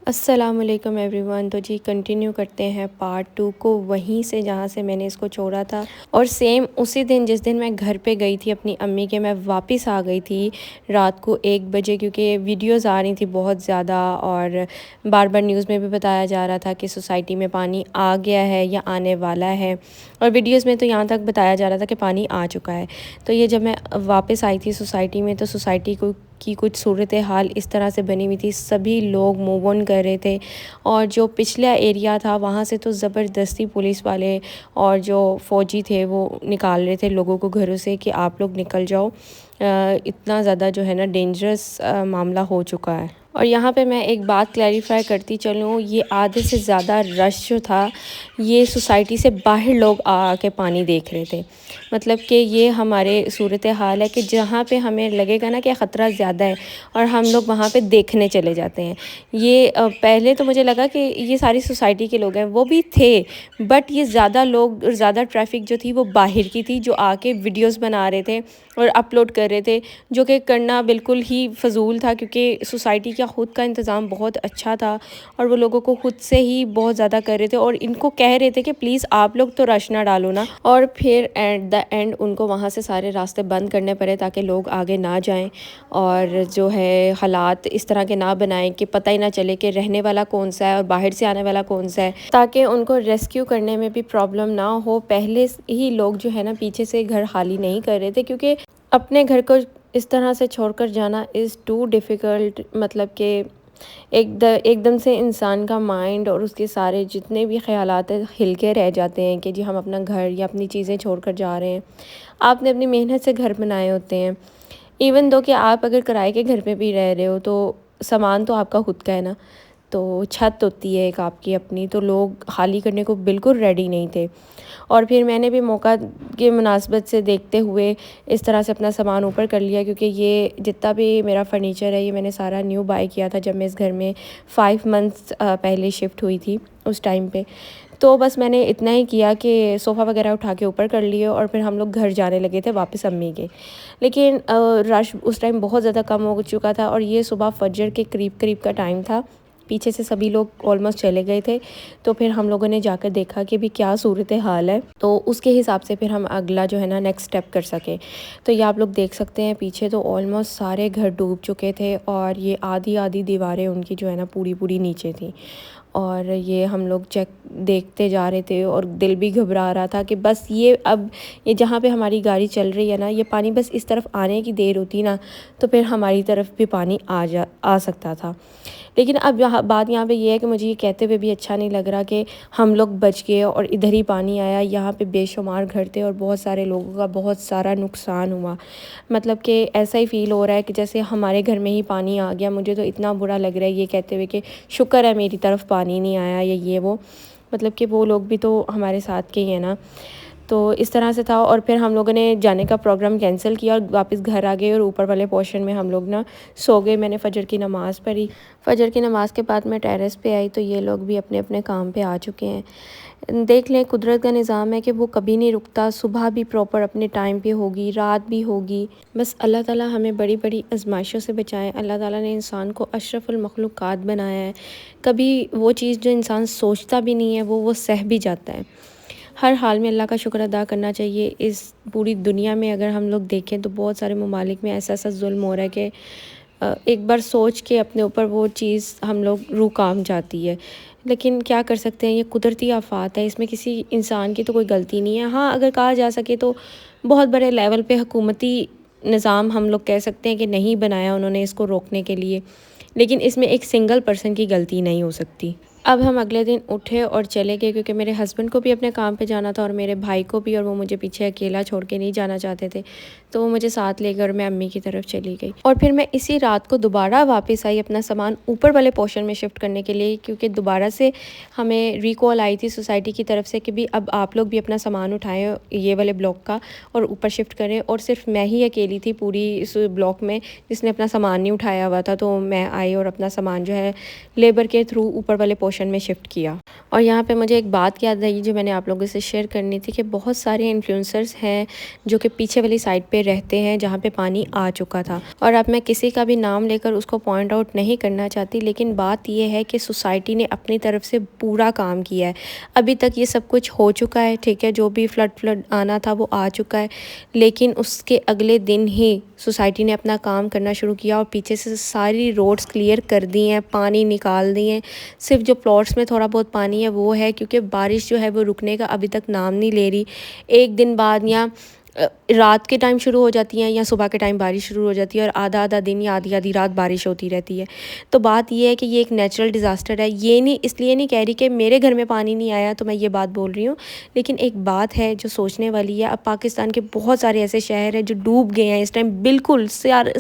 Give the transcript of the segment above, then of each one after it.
السلام علیکم every one. تو جی کنٹینیو کرتے ہیں پارٹ 2 کو وہیں سے جہاں سے میں نے اس کو چھوڑا تھا، اور سیم اسی دن جس دن میں گھر پہ گئی تھی اپنی امی کے، میں واپس آ گئی تھی رات کو 1 بجے، کیونکہ ویڈیوز آ رہی تھی بہت زیادہ اور بار بار نیوز میں بھی بتایا جا رہا تھا کہ سوسائٹی میں پانی آ گیا ہے یا آنے والا ہے، اور ویڈیوز میں تو یہاں تک بتایا جا رہا تھا کہ پانی آ چکا ہے۔ تو یہ جب میں واپس آئی تھی سوسائٹی میں، تو سوسائٹی کی کچھ صورتحال اس طرح سے بنی ہوئی تھی، سبھی لوگ موو آن کر رہے تھے، اور جو پچھلا ایریا تھا وہاں سے تو زبردستی پولیس والے اور جو فوجی تھے وہ نکال رہے تھے لوگوں کو گھروں سے کہ آپ لوگ نکل جاؤ، اتنا زیادہ جو ہے نا ڈینجرس معاملہ ہو چکا ہے۔ اور یہاں پہ میں ایک بات کلیریفائی کرتی چلوں، یہ آدھے سے زیادہ رش جو تھا یہ سوسائٹی سے باہر لوگ آ کے پانی دیکھ رہے تھے، مطلب کہ یہ ہمارے صورتحال ہے کہ جہاں پہ ہمیں لگے گا نا کہ خطرہ زیادہ ہے اور ہم لوگ وہاں پہ دیکھنے چلے جاتے ہیں۔ یہ پہلے تو مجھے لگا کہ یہ ساری سوسائٹی کے لوگ ہیں، وہ بھی تھے، بٹ یہ زیادہ لوگ اور زیادہ ٹریفک جو تھی وہ باہر کی تھی، جو آ کے ویڈیوز بنا رہے تھے اور اپلوڈ کر رہے تھے، جو کہ کرنا بالکل ہی فضول تھا، کیونکہ سوسائٹی کا خود کا انتظام بہت اچھا تھا اور وہ لوگوں کو خود سے ہی بہت زیادہ کر رہے تھے، اور ان کو کہہ رہے تھے کہ پلیز آپ لوگ تو رش نہ ڈالو نا، اور پھر ایٹ دا اینڈ ان کو وہاں سے سارے راستے بند کرنے پڑے تاکہ لوگ آگے نہ جائیں، اور جو ہے حالات اس طرح کے نہ بنائیں کہ پتہ ہی نہ چلے کہ رہنے والا کون سا ہے اور باہر سے آنے والا کون سا ہے، تاکہ ان کو ریسکیو کرنے میں بھی پرابلم نہ ہو۔ پہلے ہی لوگ جو ہے نا پیچھے سے گھر خالی نہیں کر رہے تھے، کیونکہ اپنے گھر کو اس طرح سے چھوڑ کر جانا از ٹو ڈیفیکلٹ، مطلب کہ ایک دم سے انسان کا مائنڈ اور اس کے سارے جتنے بھی خیالات ہیں ہل کے رہ جاتے ہیں کہ جی ہم اپنا گھر یا اپنی چیزیں چھوڑ کر جا رہے ہیں۔ آپ نے اپنی محنت سے گھر بنائے ہوتے ہیں، ایون دو کہ آپ اگر کرائے کے گھر پہ بھی رہ رہے ہو تو سامان تو آپ کا خود کا ہے نا، تو چھت ہوتی ہے ایک آپ کی اپنی، تو لوگ خالی کرنے کو بالکل ریڈی نہیں تھے۔ اور پھر میں نے بھی موقع کے مناسبت سے دیکھتے ہوئے اس طرح سے اپنا سامان اوپر کر لیا، کیونکہ یہ جتنا بھی میرا فرنیچر ہے یہ میں نے سارا نیو بائی کیا تھا جب میں اس گھر میں 5 منتھس پہلے شفٹ ہوئی تھی اس ٹائم پہ۔ تو بس میں نے اتنا ہی کیا کہ صوفہ وغیرہ اٹھا کے اوپر کر لیے، اور پھر ہم لوگ گھر جانے لگے تھے واپس امی کے، لیکن رش اس ٹائم بہت زیادہ کم ہو چکا تھا، اور یہ صبح فجر کے قریب کا ٹائم تھا، پیچھے سے سبھی لوگ آلموسٹ چلے گئے تھے۔ تو پھر ہم لوگوں نے جا کر دیکھا کہ بھی کیا صورتحال ہے، تو اس کے حساب سے پھر ہم اگلا جو ہے نا نیکسٹ اسٹیپ کر سکے۔ تو یہ آپ لوگ دیکھ سکتے ہیں پیچھے تو آلموسٹ سارے گھر ڈوب چکے تھے، اور یہ آدھی دیواریں ان کی جو ہے نا پوری نیچے تھیں، اور یہ ہم لوگ دیکھتے جا رہے تھے، اور دل بھی گھبرا رہا تھا کہ بس اب یہ جہاں پہ ہماری گاڑی چل رہی ہے نا، یہ پانی بس اس طرف آنے کی دیر ہوتی نا تو پھر ہماری طرف بھی پانی آ سکتا تھا۔ لیکن اب بات یہاں پہ یہ ہے کہ مجھے یہ کہتے ہوئے بھی اچھا نہیں لگ رہا کہ ہم لوگ بچ گئے اور ادھر ہی پانی آیا، یہاں پہ بے شمار گھر تھے اور بہت سارے لوگوں کا بہت سارا نقصان ہوا، مطلب کہ ایسا ہی فیل ہو رہا ہے کہ جیسے ہمارے گھر میں ہی پانی آ گیا۔ مجھے تو اتنا برا لگ رہا ہے یہ کہتے ہوئے کہ شکر ہے میری طرف پانی نہیں آیا یا یہ وہ، مطلب کہ وہ لوگ بھی تو ہمارے ساتھ کے ہی ہیں نا۔ تو اس طرح سے تھا، اور پھر ہم لوگوں نے جانے کا پروگرام کینسل کیا اور واپس گھر آ گئے، اور اوپر والے پورشن میں ہم لوگ نا سو گئے۔ میں نے فجر کی نماز پڑھی، فجر کی نماز کے بعد میں ٹیرس پہ آئی تو یہ لوگ بھی اپنے اپنے کام پہ آ چکے ہیں۔ دیکھ لیں قدرت کا نظام ہے کہ وہ کبھی نہیں رکتا، صبح بھی پراپر اپنے ٹائم پہ ہوگی، رات بھی ہوگی، بس اللہ تعالیٰ ہمیں بڑی بڑی آزمائشوں سے بچائے۔ اللہ تعالیٰ نے انسان کو اشرف المخلوقات بنایا ہے، کبھی وہ چیز جو انسان سوچتا بھی نہیں ہے وہ سہ بھی جاتا ہے۔ ہر حال میں اللہ کا شکر ادا کرنا چاہیے۔ اس پوری دنیا میں اگر ہم لوگ دیکھیں تو بہت سارے ممالک میں ایسا ظلم ہو رہا ہے کہ ایک بار سوچ کے اپنے اوپر وہ چیز ہم لوگ روح کام جاتی ہے، لیکن کیا کر سکتے ہیں، یہ قدرتی آفات ہے، اس میں کسی انسان کی تو کوئی غلطی نہیں ہے۔ ہاں اگر کہا جا سکے تو بہت بڑے لیول پہ حکومتی نظام ہم لوگ کہہ سکتے ہیں کہ نہیں بنایا انہوں نے اس کو روکنے کے لیے، لیکن اس میں ایک سنگل پرسن کی غلطی نہیں ہو سکتی۔ اب ہم اگلے دن اٹھے اور چلے گئے، کیونکہ میرے ہسبینڈ کو بھی اپنے کام پہ جانا تھا اور میرے بھائی کو بھی، اور وہ مجھے پیچھے اکیلا چھوڑ کے نہیں جانا چاہتے تھے، تو وہ مجھے ساتھ لے کر میں امی کی طرف چلی گئی۔ اور پھر میں اسی رات کو دوبارہ واپس آئی اپنا سامان اوپر والے پورشن میں شفٹ کرنے کے لیے، کیونکہ دوبارہ سے ہمیں ریکال آئی تھی سوسائٹی کی طرف سے کہ بھی اب آپ لوگ بھی اپنا سامان اٹھائیں یہ والے بلاک کا اور اوپر شفٹ کریں، اور صرف میں ہی اکیلی تھی پوری اس بلاک میں جس نے اپنا سامان نہیں اٹھایا ہوا تھا۔ تو میں آئی اور اپنا سامان جو ہے لیبر کے تھرو اوپر والے پورشن پورشن میں شفٹ کیا۔ اور یہاں پہ مجھے ایک بات یاد آئی جو میں نے آپ لوگوں سے شیئر کرنی تھی کہ بہت سارے انفلوئنسرز ہیں جو کہ پیچھے والی سائڈ پہ رہتے ہیں جہاں پہ پانی آ چکا تھا، اور اب میں کسی کا بھی نام لے کر اس کو پوائنٹ آؤٹ نہیں کرنا چاہتی، لیکن بات یہ ہے کہ سوسائٹی نے اپنی طرف سے پورا کام کیا ہے۔ ابھی تک یہ سب کچھ ہو چکا ہے، ٹھیک ہے، جو بھی فلڈ آنا تھا وہ آ چکا ہے، لیکن اس کے اگلے دن ہی سوسائٹی نے اپنا کام کرنا شروع کیا اور پیچھے سے ساری روڈز کلیئر کر دی ہیں، پانی نکال دی ہیں۔ صرف جو پلاٹس میں تھوڑا بہت پانی ہے وہ ہے، کیونکہ بارش جو ہے وہ رکنے کا ابھی تک نام نہیں لے رہی۔ ایک دن بعد یا رات کے ٹائم شروع ہو جاتی ہیں یا صبح کے ٹائم بارش شروع ہو جاتی ہے، اور آدھا آدھا دن یا آدھی آدھی رات بارش ہوتی رہتی ہے۔ تو بات یہ ہے کہ یہ ایک نیچرل ڈیزاسٹر ہے، یہ نہیں اس لیے نہیں کہہ رہی کہ میرے گھر میں پانی نہیں آیا تو میں یہ بات بول رہی ہوں، لیکن ایک بات ہے جو سوچنے والی ہے۔ اب پاکستان کے بہت سارے ایسے شہر ہیں جو ڈوب گئے ہیں اس ٹائم، بالکل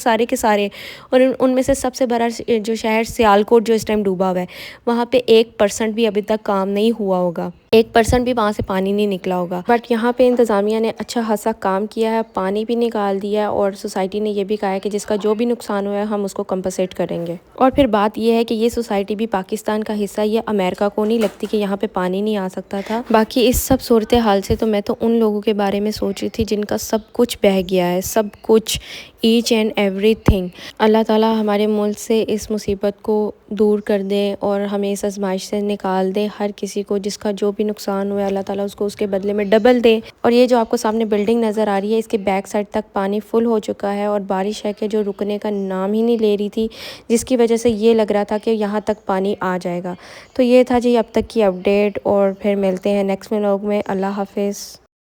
سارے کے سارے، اور ان میں سے سب سے بڑا جو شہر سیالکوٹ جو اس ٹائم ڈوبا ہوا ہے، وہاں پہ 1% بھی ابھی تک کام نہیں ہوا ہوگا، 1% بھی وہاں سے پانی نہیں نکلا ہوگا، بٹ یہاں پہ انتظامیہ نے اچھا خاصا کام کیا ہے، پانی بھی نکال دیا ہے، اور سوسائٹی نے یہ بھی کہا ہے کہ جس کا جو بھی نقصان ہوا ہے ہم اس کو کمپنسیٹ کریں گے۔ اور پھر بات یہ ہے کہ یہ سوسائٹی بھی پاکستان کا حصہ، یہ امریکہ کو نہیں لگتی کہ یہاں پہ پانی نہیں آ سکتا تھا۔ باقی اس سب صورتحال سے تو میں تو ان لوگوں کے بارے میں سوچ رہی تھی جن کا سب کچھ بہہ گیا ہے، سب کچھ، ایچ اینڈ ایوری تھنگ۔ اللہ تعالیٰ ہمارے ملک سے اس مصیبت کو دور کر دے اور ہمیں اس آزمائش سے نکال دے۔ ہر کسی کو جس کا جو بھی نقصان ہوا ہے اللہ تعالیٰ اس کو اس کے بدلے میں ڈبل دے۔ اور یہ جو آپ کو سامنے بلڈنگ نظر آ رہی ہے، اس کے بیک سائڈ تک پانی فل ہو چکا ہے، اور بارش ہے کہ جو رکنے کا نام ہی نہیں لے رہی تھی، جس کی وجہ سے یہ لگ رہا تھا کہ یہاں تک پانی آ جائے گا۔ تو یہ تھا جی اب تک کی اپڈیٹ، اور پھر ملتے ہیں نیکسٹ ولاگ میں۔ اللہ حافظ۔